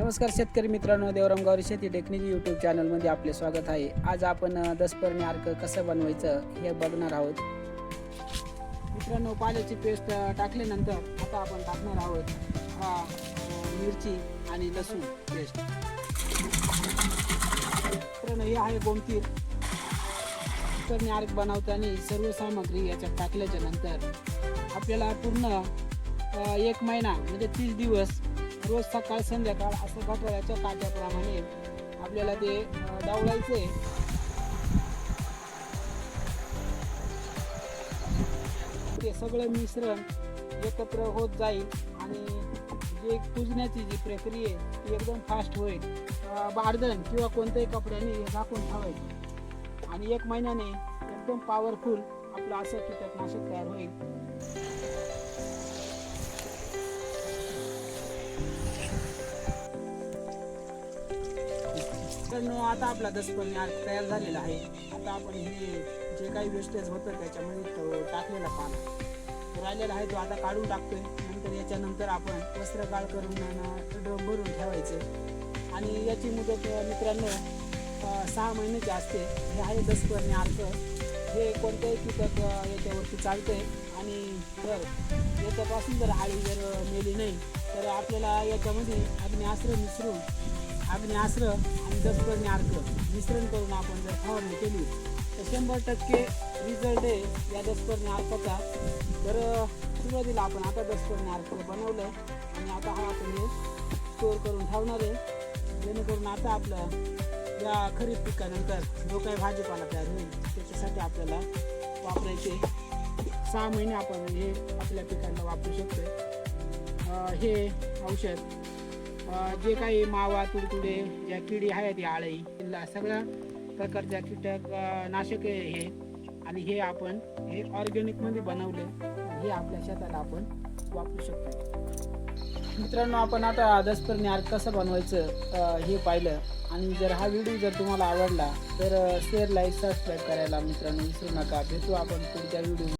नमस्कार शेतकरी मित्रांनो, देवराम गावरी शेती टेक्निक यूट्यूब चॅनलमध्ये आपले स्वागत आहे। आज आपण 10 पर्णी अर्क कसं बनवायचं हे बघणार आहोत। मित्रांनो, पाल्याची पेस्ट टाकल्यानंतर आता आपण टाकणार आहोत मिरची आणि लसूण पेस्ट। मित्रांनो, हे आहे गोमतीर। पर्णी अर्क बनवताना सर्व सामग्री याच्यात टाकल्याच्या नंतर आपल्याला पूर्ण 1 महिना म्हणजे 30 दिवस रोज सकाळ संध्याकाळ असं गटाराच्या काट्याप्रमाणे आपल्याला ते डावलायचे। ते सगळं मिश्रण एकत्र होत जाईल आणि जे कुजण्याची जी प्रक्रिया आहे ती एकदम फास्ट होईल। बारदन किंवा कोणत्याही कपड्याने झाकून ठेवायचे आणि 1 महिन्याने एकदम पॉवरफुल आपलं असं कीटकनाशक तयार होईल। आता आपला 10 पर्णी अर्क तयार झालेला आहे। आता आपण हे जे काही वेस्टेज होतं त्याच्यामध्ये तो टाकलेला पाला राहिलेला आहे तो आता काढून टाकतोय। नंतर याच्यानंतर आपण वस्त्रगाळ करून ड्रम भरून ठेवायचे आणि याची मुदत मित्रांनो 6 महिन्याची असते। हे आहे 10 पर्णी अर्क। हे कोणत्याही कीटक याच्यावरती चालते आणि जर याच्यापासून जर आळी जर मेली नाही तर आपल्याला याच्यामध्ये अग्निआस्त्र आणि 10 पर्णी अर्क मिश्रण करून आपण जर फवारणी केली तर 100% रिझल्ट आहे या 10 पर्णी अर्काचा। तर सुरुवातीला आपण आता 10 पर्णी अर्क बनवलं आणि आता हा आपण हे स्टोअर करून ठेवणार आहे, जेणेकरून आता आपलं या खरीप पिकानंतर जो काही भाजीपाला तयार होईल त्याच्यासाठी आपल्याला वापरायचे 6 महिने आपण हे आपल्या पिकांना वापरू शकतो। हे औषध जे काही मावा तुडतुडे ज्या किडी आहेत या आळी सगळ्या प्रकारच्या कीटक नाशक आहे हे आणि हे आपण हे ऑर्गॅनिक मध्ये बनवले हे आपल्या शेताला आपण वापरू शकतो। मित्रांनो, आपण आता 10 पर्णी अर्क कसं बनवायचं हे पाहिलं आणि जर हा व्हिडिओ जर तुम्हाला आवडला तर शेअर लाईक सबस्क्राईब करायला मित्रांनो विसरू नका। भेटू आपण पुढच्या व्हिडिओ।